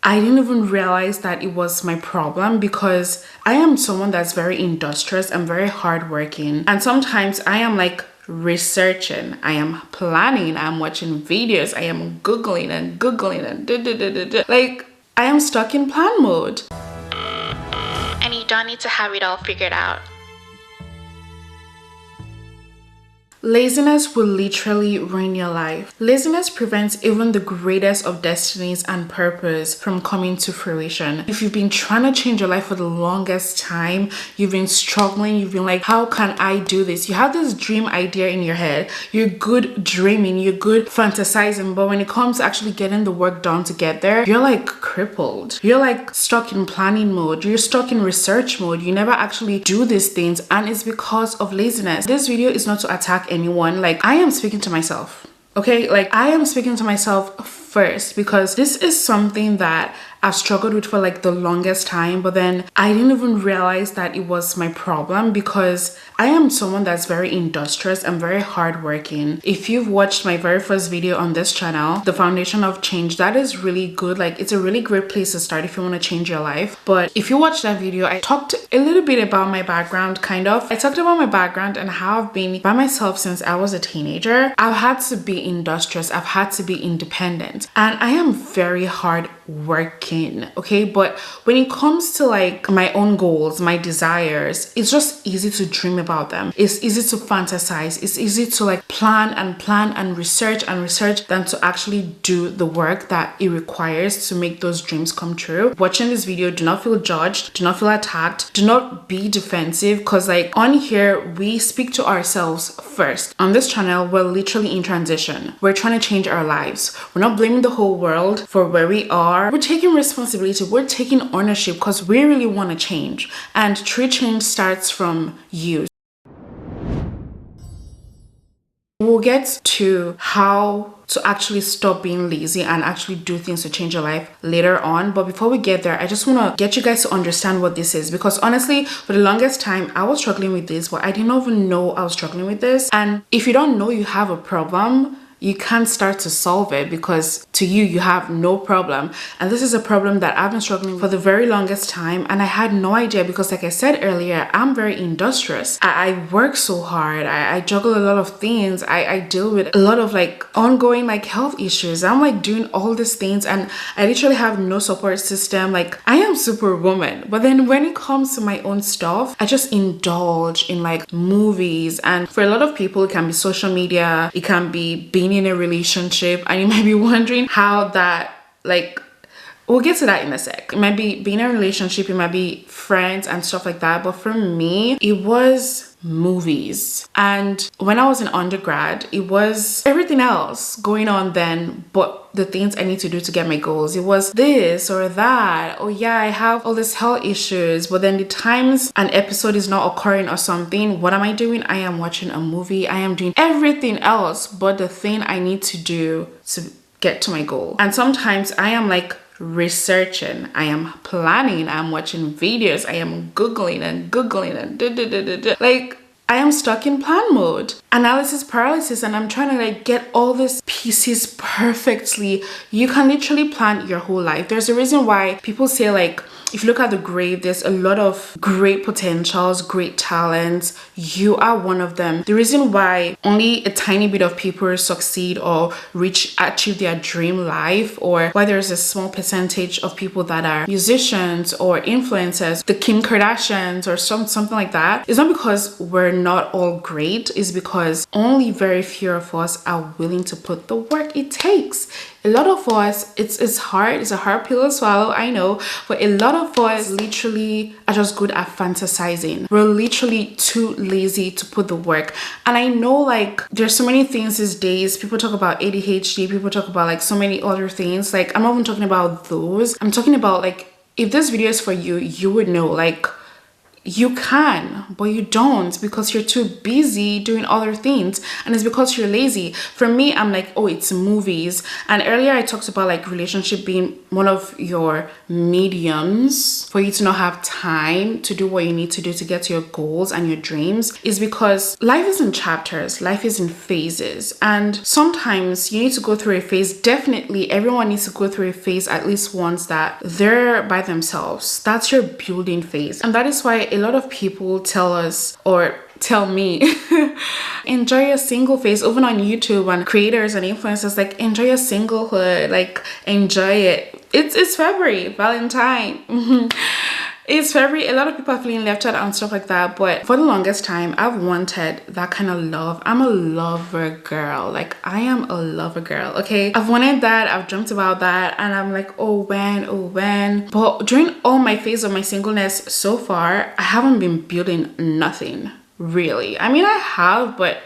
I didn't even realize that it was my problem because I am someone that's very industrious. I'm very hardworking. And sometimes I am like researching, I am planning, I'm watching videos, I am Googling and like I am stuck in plan mode. And you don't need to have it all figured out. Laziness will literally ruin your life. Laziness prevents even the greatest of destinies and purpose from coming to fruition. If you've been trying to change your life for the longest time, you've been struggling, you've been like, how can I do this? You have this dream idea in your head. You're good dreaming, you're good fantasizing, but when it comes to actually getting the work done to get there, you're like crippled. You're like stuck in planning mode. You're stuck in research mode. You never actually do these things, and it's because of laziness. This video is not to attack anyone. Like, I am speaking to myself, okay? Like, I am speaking to myself first because this is something that I've struggled with for like the longest time, but then I didn't even realize that it was my problem because I am someone that's very industrious and very hardworking. If you've watched my very first video on this channel, The Foundation of Change, that is really good. Like, it's a really great place to start if you want to change your life. But if you watch that video, I talked a little bit about my background, kind of. I talked about my background and how I've been by myself since I was a teenager. I've had to be industrious. I've had to be independent. And I am very hardworking, okay? But when it comes to like my own goals, my desires, it's just easy to dream about them. It's easy to fantasize. It's easy to like plan and research than to actually do the work that it requires to make those dreams come true. Watching this video, do not feel judged, do not feel attacked, do not be defensive, because like on here we speak to ourselves first. On this channel, we're literally in transition. We're trying to change our lives. We're not blaming the whole world for where we are. We're taking responsibility. We're taking ownership because we really want to change, and true change starts from you. We'll get to how to actually stop being lazy and actually do things to change your life later on. But before we get there, I just want to get you guys to understand what this is, because honestly, for the longest time, I was struggling with this, but I didn't even know I was struggling with this. And if you don't know you have a problem, you can't start to solve it because to you have no problem. And this is a problem that I've been struggling for the very longest time, and I had no idea because, like I said earlier, I'm very industrious. I work so hard. I juggle a lot of things. I deal with a lot of like ongoing like health issues. I'm like doing all these things and I literally have no support system. Like, I am superwoman. But then when it comes to my own stuff, I just indulge in like movies, and for a lot of people it can be social media, it can be being in a relationship, and you might be wondering how that, like, we'll get to that in a sec. It might be being in a relationship, it might be friends and stuff like that, but for me it was movies. And when I was in undergrad, it was everything else going on then, but the things I need to do to get my goals. It was this or that. Oh yeah, I have all these health issues, but then the times an episode is not occurring or something, what am I doing? I am watching a movie. I am doing everything else but the thing I need to do to get to my goal. And sometimes I am like researching, I am planning, I'm watching videos, I am Googling and like I am stuck in plan mode, analysis paralysis, and I'm trying to like get all these pieces perfectly. You can literally plan your whole life. There's a reason why people say, like, if you look at the grave, there's a lot of great potentials, great talents. You are one of them. The reason why only a tiny bit of people succeed or achieve their dream life, or why there's a small percentage of people that are musicians or influencers, the Kim Kardashians or something like that, is not because we're not all great. It's because only very few of us are willing to put the work it takes. A lot of us, it's hard. It's a hard pill to swallow, I know, but a lot of us literally are just good at fantasizing. We're literally too lazy to put the work. And I know, like, there's so many things these days. People talk about ADHD, people talk about like so many other things. Like, I'm not even talking about those. I'm talking about, like, if this video is for you, you would know, like, You can, but you don't because you're too busy doing other things, and it's because you're lazy. For me, I'm like, oh, it's movies. And earlier I talked about like relationship being one of your mediums for you to not have time to do what you need to do to get to your goals and your dreams, is because life is in chapters, life is in phases, and sometimes you need to go through a phase. Definitely everyone needs to go through a phase at least once that they're by themselves. That's your building phase. And that is why a lot of people tell us, or tell me, enjoy your single phase. Even on YouTube, and creators and influencers, like, enjoy your singlehood, like, enjoy it. It's February, Valentine. It's February. A lot of people are feeling left out and stuff like that, but for the longest time I've wanted that kind of love. I'm a lover girl. Like, I am a lover girl. Okay, I've wanted that, I've dreamt about that, and I'm like, oh when. But during all my phase of my singleness so far, I haven't been building nothing really. I mean, I have, but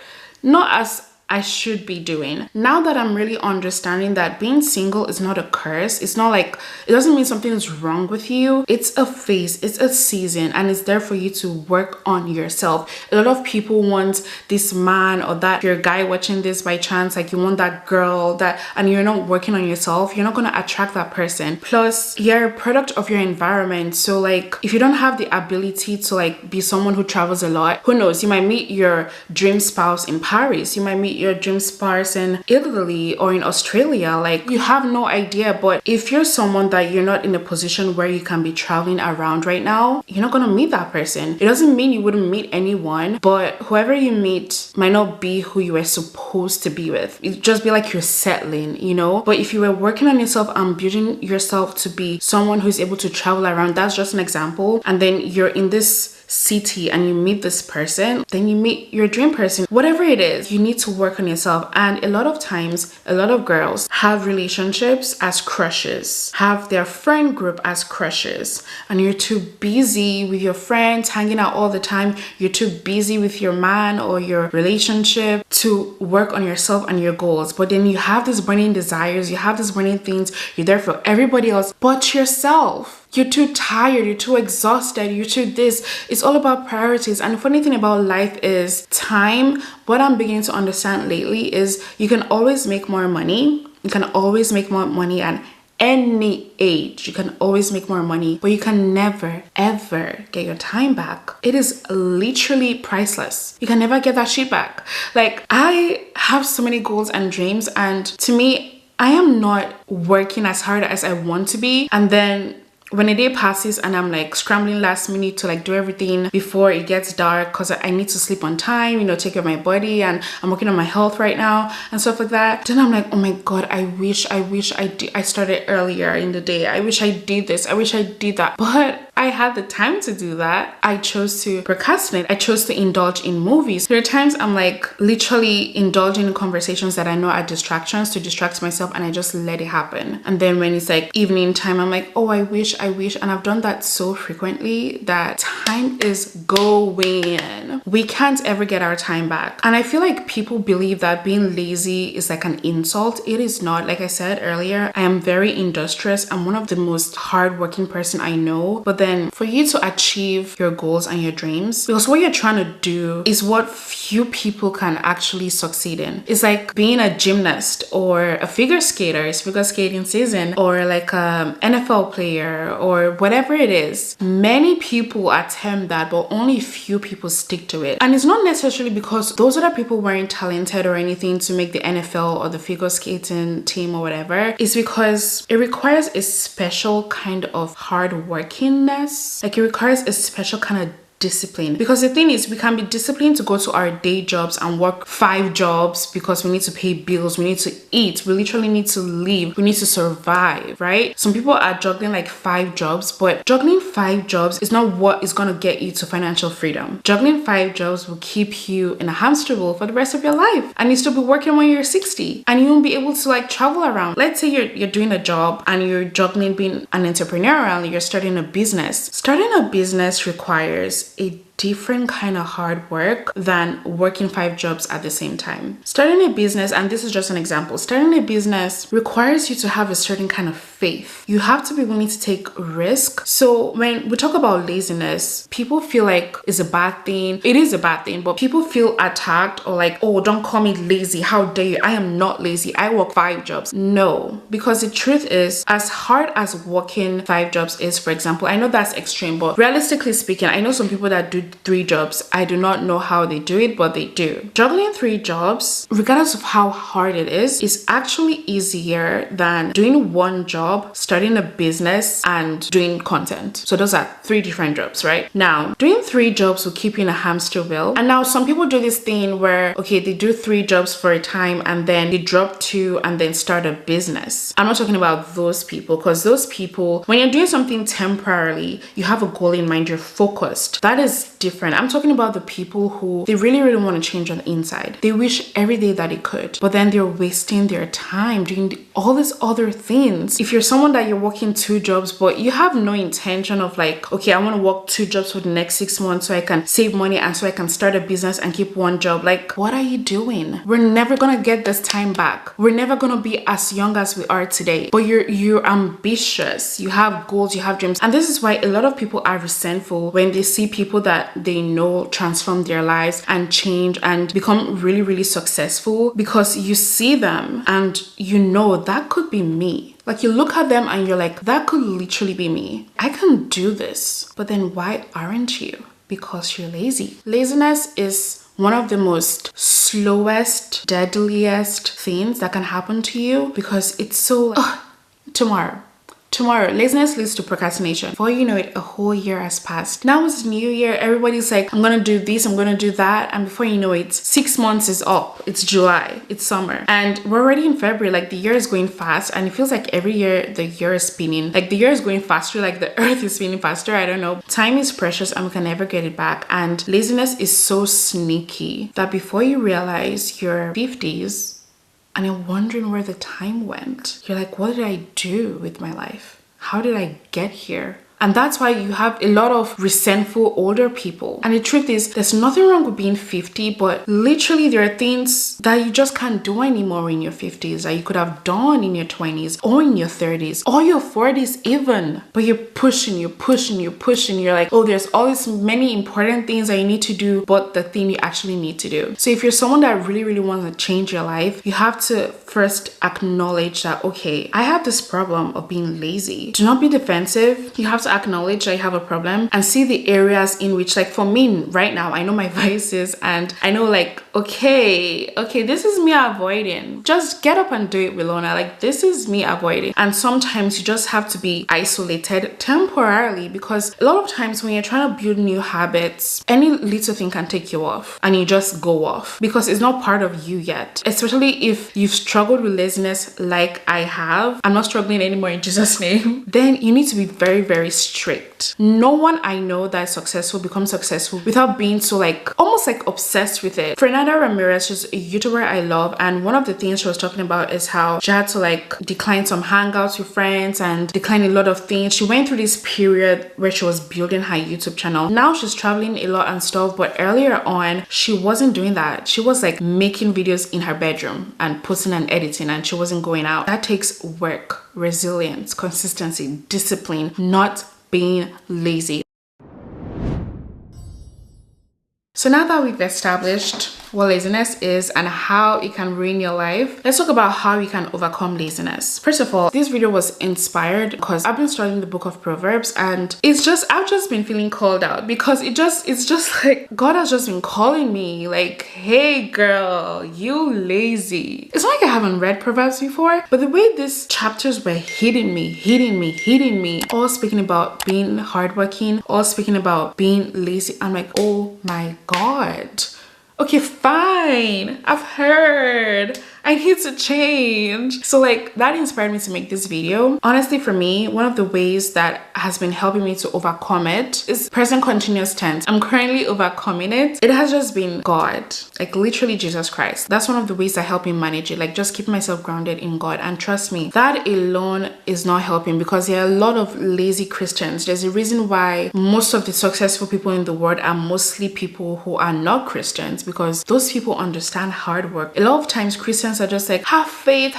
not as I should be doing. Now that I'm really understanding that being single is not a curse, it's not like, it doesn't mean something is wrong with you. It's a phase, it's a season, and it's there for you to work on yourself. A lot of people want this man or that, if you're a guy watching this by chance, like, you want that girl that, and you're not working on yourself, you're not gonna attract that person. Plus, you're a product of your environment. So like, if you don't have the ability to like be someone who travels a lot, who knows, you might meet your dream spouse in Paris, you might meet your dream spouse in Italy or in Australia. Like, you have no idea. But if you're someone that you're not in a position where you can be traveling around right now, you're not gonna meet that person. It doesn't mean you wouldn't meet anyone, but whoever you meet might not be who you were supposed to be with. It just be like you're settling, you know. But if you were working on yourself and building yourself to be someone who's able to travel around, that's just an example, and then you're in this city and you meet this person, then you meet your dream person. Whatever it is, you need to work on yourself. And a lot of times, a lot of girls have relationships as crushes, have their friend group as crushes, and you're too busy with your friends hanging out all the time, you're too busy with your man or your relationship to work on yourself and your goals. But then you have these burning desires, you have these burning things, you're there for everybody else but yourself. You're too tired, you're too exhausted, you're too this. It's all about priorities. And the funny thing about life is time. What I'm beginning to understand lately is you can always make more money. You can always make more money at any age. You can always make more money, but you can never ever get your time back. It is literally priceless. You can never get that shit back. Like, I have so many goals and dreams, and to me, I am not working as hard as I want to be. And then when a day passes and I'm like scrambling last minute to like do everything before it gets dark because I need to sleep on time, you know, take care of my body, and I'm working on my health right now and stuff like that, then I'm like, oh my god, I wish I started earlier in the day. I wish I did this, I wish I did that. But I had the time to do that. I chose to procrastinate. I chose to indulge in movies. There are times I'm like literally indulging in conversations that I know are distractions to distract myself, and I just let it happen. And then when it's like evening time, I'm like, oh, I wish. And I've done that so frequently that time is going. We can't ever get our time back. And I feel like people believe that being lazy is like an insult. It is not. Like I said earlier, I am very industrious. I'm one of the most hardworking person I know. But then for you to achieve your goals and your dreams, because what you're trying to do is what few people can actually succeed in. It's like being a gymnast or a figure skater. It's figure skating season, or like a NFL player or whatever it is. Many people attempt that, but only few people stick to it. And it's not necessarily because those other people weren't talented or anything to make the NFL or the figure skating team or whatever. It's because it requires a special kind of hardworkingness. Like, it requires a special kind of discipline. Because the thing is, we can be disciplined to go to our day jobs and work 5 jobs because we need to pay bills, we need to eat, we literally need to live, we need to survive, right? Some people are juggling like 5 jobs, but juggling 5 jobs is not what is going to get you to financial freedom. Juggling 5 jobs will keep you in a hamster wheel for the rest of your life, and you still be working when you're 60, and you won't be able to like travel around. Let's say you're doing a job and you're juggling being an entrepreneur and you're starting a business. Starting a business requires a different kind of hard work than working 5 jobs at the same time. Starting a business, and this is just an example, starting a business requires you to have a certain kind of faith. You have to be willing to take risk. So when we talk about laziness, people feel like it's a bad thing. It is a bad thing, but people feel attacked or like, oh, don't call me lazy. How dare you? I am not lazy. I work 5 jobs. No, because the truth is, as hard as working 5 jobs is, for example, I know that's extreme, but realistically speaking, I know some people that do 3 jobs. I do not know how they do it, but they do. Juggling 3 jobs, regardless of how hard it is actually easier than doing 1 job, starting a business, and doing content. So those are 3 different jobs, right? Now, doing 3 jobs will keep you in a hamster wheel. And now some people do this thing where, okay, they do 3 jobs for a time and then they drop 2 and then start a business. I'm not talking about those people, because those people, when you're doing something temporarily, you have a goal in mind, you're focused. That is different. I'm talking about the people who they really, really want to change on the inside. They wish every day that they could, but then they're wasting their time doing all these other things. If you're someone that you're working 2 jobs, but you have no intention of like, okay, I want to work 2 jobs for the next 6 months so I can save money and so I can start a business and keep 1 job, like, what are you doing? We're never gonna get this time back. We're never gonna be as young as we are today. But you're ambitious, you have goals, you have dreams, and this is why a lot of people are resentful when they see people that they know transform their lives and change and become really, really successful, because you see them and you know that could be me. Like, you look at them and you're like, that could literally be me. I can do this. But then why aren't you? Because you're lazy. Laziness is one of the most slowest, deadliest things that can happen to you, because it's so tomorrow. Laziness leads to procrastination. Before you know it, a whole year has passed. Now it's New Year. Everybody's like, I'm gonna do this, I'm gonna do that. And before you know it, 6 months is up. It's July, it's summer. And we're already in February. Like, the year is going fast. And it feels like every year the year is spinning. Like, the year is going faster, like the earth is spinning faster. I don't know. Time is precious and we can never get it back. And laziness is so sneaky that before you realize your 50s, and you're wondering where the time went. You're like, what did I do with my life? How did I get here? And that's why you have a lot of resentful older people. And the truth is, there's nothing wrong with being 50, but literally there are things that you just can't do anymore in your 50s that you could have done in your 20s or in your 30s or your 40s even. But you're pushing. You're like, oh, there's always many important things that you need to do, but the thing you actually need to do. So if you're someone that really, really wants to change your life, you have to first acknowledge that, okay, I have this problem of being lazy. Do not be defensive. You have to acknowledge that you have a problem and see the areas in which, like, for me right now, I know my vices and I know, like, okay, this is me avoiding. Just get up and do it, Wilona. Like, this is me avoiding. And sometimes you just have to be isolated temporarily, because a lot of times when you're trying to build new habits, any little thing can take you off and you just go off because it's not part of you yet. Especially if you've struggled with laziness like I have. I'm not struggling anymore in Jesus' name. Then you need to be very, very strict. No one I know that is successful becomes successful without being so, like, almost like obsessed with it. Fernanda Ramirez, she's a YouTuber I love, and one of the things she was talking about is how she had to, like, decline some hangouts with friends and decline a lot of things. She went through this period where she was building her YouTube channel. Now she's traveling a lot and stuff, but earlier on she wasn't doing that. She was like making videos in her bedroom and posting and editing, and she wasn't going out. That takes work, resilience, consistency, discipline, not being lazy. So now that we've established what laziness is and how it can ruin your life, let's talk about how you can overcome laziness. First of all, this video was inspired because I've been studying the book of Proverbs, and I've just been feeling called out because it's just like God has just been calling me like, hey girl, you lazy. It's not like I haven't read Proverbs before, but the way these chapters were hitting me, all speaking about being hardworking, all speaking about being lazy, I'm like, oh my God. Okay, fine. I've heard. I need to change. So like that inspired me to make this video. Honestly, for me, one of the ways that has been helping me to overcome it is present continuous tense. I'm currently overcoming it. It has just been God, like literally Jesus Christ. That's one of the ways that help me manage it, like just keep myself grounded in God. And trust me, that alone is not helping, because there are a lot of lazy Christians. There's a reason why most of the successful people in the world are mostly people who are not Christians, because those people understand hard work. A lot of times Christians are just like, have faith,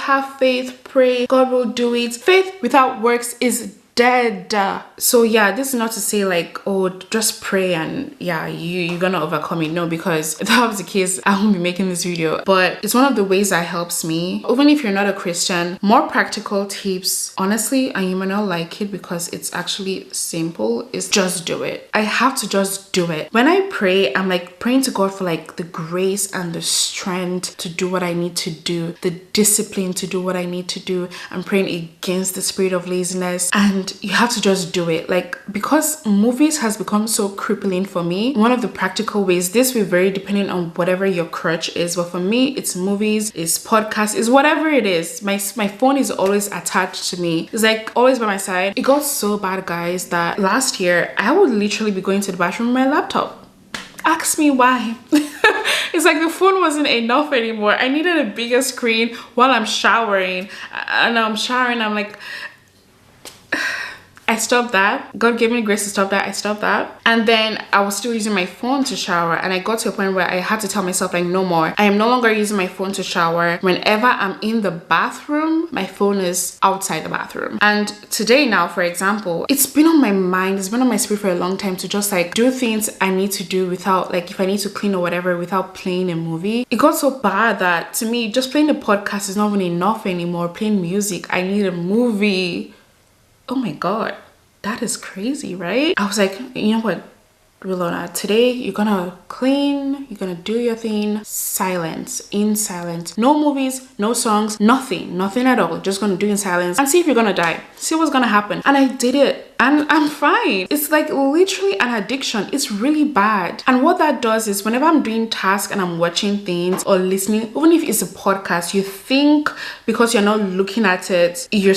pray, God will do it. Faith without works is dead. So yeah, this is not to say like, oh, just pray and yeah, you're gonna overcome it. No, because if that was the case, I won't be making this video. But it's one of the ways that helps me. Even if you're not a Christian, more practical tips, honestly, and you may not like it because it's actually simple, is just do it. I have to just do it. When I pray, I'm like praying to God for like the grace and the strength to do what I need to do, the discipline to do what I need to do. I'm praying against the spirit of laziness, and you have to just do it. Like, because movies has become so crippling for me, one of the practical ways, this will vary depending on whatever your crutch is, but for me, it's movies, it's podcasts, it's whatever it is. My phone is always attached to me. It's like always by my side. It got so bad, guys, that last year I would literally be going to the bathroom with my laptop. Ask me why. It's like the phone wasn't enough anymore. I needed a bigger screen while I'm showering, and I'm like, I stopped that. God gave me the grace to stop that. I stopped that. And then I was still using my phone to shower. And I got to a point where I had to tell myself, like, no more. I am no longer using my phone to shower. Whenever I'm in the bathroom, my phone is outside the bathroom. And today now, for example, it's been on my mind, it's been on my spirit for a long time to just like do things I need to do without, like, if I need to clean or whatever, without playing a movie. It got so bad that to me, just playing the podcast is not even enough anymore. Playing music, I need a movie. Oh my God, that is crazy, right? I was like, you know what, Rolona, today you're gonna clean, you're gonna do your thing, silence, in silence. No movies, no songs, nothing at all. Just gonna do in silence and see if you're gonna die. See what's gonna happen. And I did it. And I'm fine. It's like literally an addiction. It's really bad. And what that does is whenever I'm doing tasks and I'm watching things or listening, even if it's a podcast, you think because you're not looking at it, you're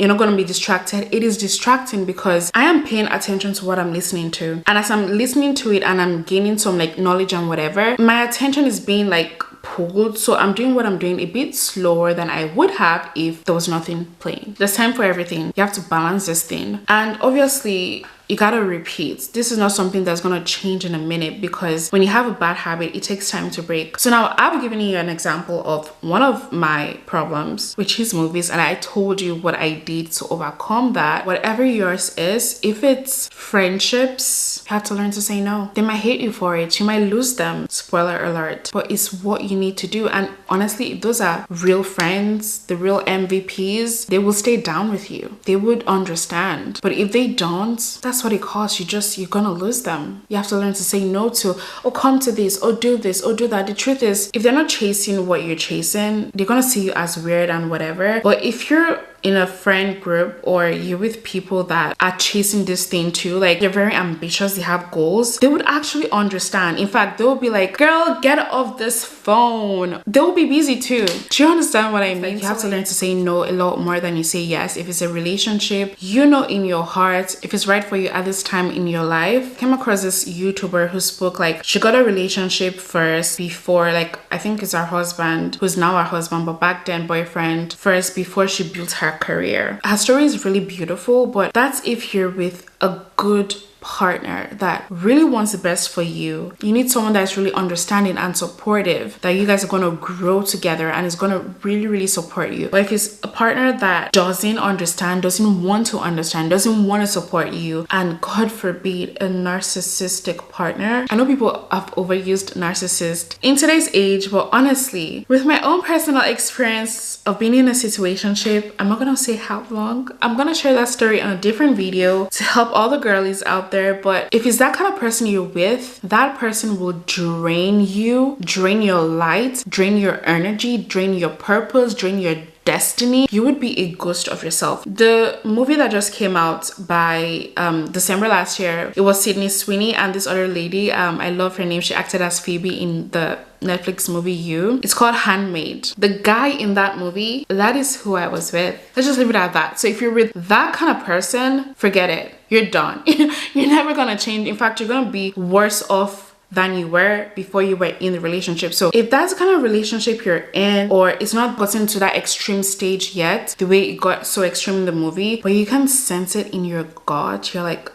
not going to be distracted. It is distracting because I am paying attention to what I'm listening to. And as I'm listening to it and I'm gaining some like knowledge and whatever, my attention is being like pulled, so I'm doing what I'm doing a bit slower than I would have if there was nothing playing. There's time for everything. You have to balance this thing, and obviously you gotta repeat. This is not something that's gonna change in a minute, because when you have a bad habit, it takes time to break. So now I've given you an example of one of my problems, which is movies, and I told you what I did to overcome that. Whatever yours is, if it's friendships, you have to learn to say no. They might hate you for it, you might lose them, spoiler alert, but it's what you need to do. And honestly, if those are real friends, the real MVPs, they will stay down with you. They would understand. But if they don't, that's what it costs. You're gonna lose them. You have to learn to say no to, oh, come to this, or do this, or do that. The truth is, if they're not chasing what you're chasing, they're gonna see you as weird and whatever. But if you're in a friend group or you're with people that are chasing this thing too, like they're very ambitious, they have goals, they would actually understand. In fact, they will be like, girl, get off this phone. They'll be busy too. Do you understand what I mean? You have to learn to say no a lot more than you say yes. If it's a relationship, you know in your heart if it's right for you at this time in your life. I came across this YouTuber who spoke like she got a relationship first before, like, I think it's her husband, who's now her husband, but back then boyfriend, first before she built her career. Her story is really beautiful, but that's if you're with a good partner that really wants the best for you. You need someone that's really understanding and supportive, that you guys are going to grow together and is going to really support you. But if it's a partner that doesn't understand, doesn't want to understand, doesn't want to support you, and God forbid a narcissistic partner, I know people have overused narcissist in today's age, but honestly, with my own personal experience of being in a situationship, I'm not gonna say how long. I'm gonna share that story on a different video to help all the girlies out there. But if it's that kind of person you're with, that person will drain you, drain your light, drain your energy, drain your purpose, drain your destiny, you would be a ghost of yourself. The movie that just came out by December last year, it was Sydney Sweeney and this other lady, I love her name, she acted as Phoebe in the Netflix movie You. It's called Handmaid. The guy in that movie, that is who I was with. Let's just leave it at that. So if you're with that kind of person, forget it. You're done. You're never gonna change. In fact, you're gonna be worse off than you were before you were in the relationship. So if that's the kind of relationship you're in, or it's not gotten to that extreme stage yet, the way it got so extreme in the movie, but you can sense it in your gut, you're like,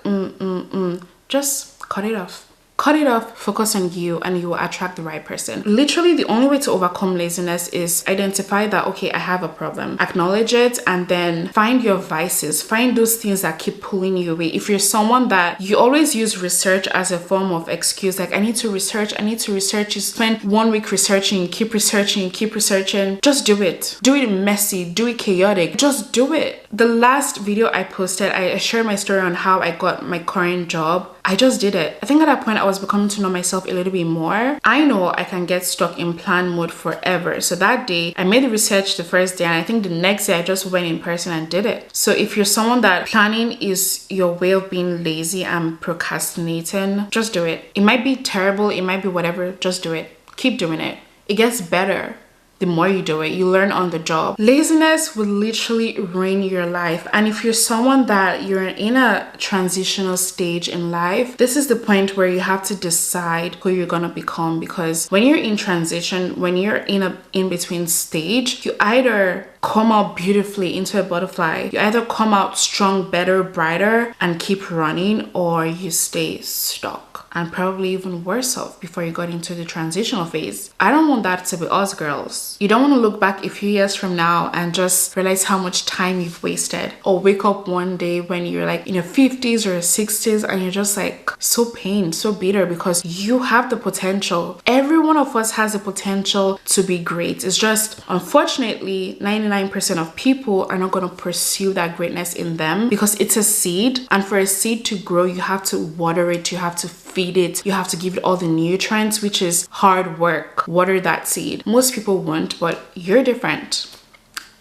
just cut it off. Cut it off, focus on you, and you will attract the right person. Literally, the only way to overcome laziness is identify that, okay, I have a problem. Acknowledge it, and then find your vices. Find those things that keep pulling you away. If you're someone that you always use research as a form of excuse, like I need to research, you spend 1 week researching, keep researching, just do it. Do it messy, do it chaotic, just do it. The last video I posted, I shared my story on how I got my current job. I just did it. I think at that point I was becoming to know myself a little bit more. I know I can get stuck in plan mode forever. So that day I made the research the first day, and I think the next day I just went in person and did it. So if you're someone that planning is your way of being lazy and procrastinating, just do it. It might be terrible, it might be whatever, just do it. Keep doing it. It gets better. The more you do it, you learn on the job. Laziness will literally ruin your life. And if you're someone that you're in a transitional stage in life, this is the point where you have to decide who you're gonna become. Because when you're in transition, when you're in a in-between stage, you either come out beautifully into a butterfly, you either come out strong, better, brighter, and keep running, or you stay stuck and probably even worse off before you got into the transitional phase. I don't want that to be us, girls. You don't want to look back a few years from now and just realize how much time you've wasted, or wake up one day when you're like in your 50s or 60s and you're just like so pained, so bitter, because you have the potential. Every one of us has the potential to be great. It's just, unfortunately, 99% of people are not going to pursue that greatness in them, because it's a seed, and for a seed to grow, you have to water it, you have to feed it, you have to give it all the nutrients, which is hard work. Water that seed. Most people won't, but you're different.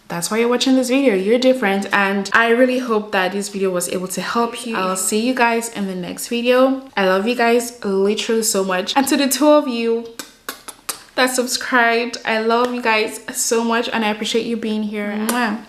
That's why you're watching this video. You're different, and I really hope that this video was able to help you. I'll see you guys in the next video. I love you guys literally so much, and to the two of you that subscribed, I love you guys so much, and I appreciate you being here. Mwah.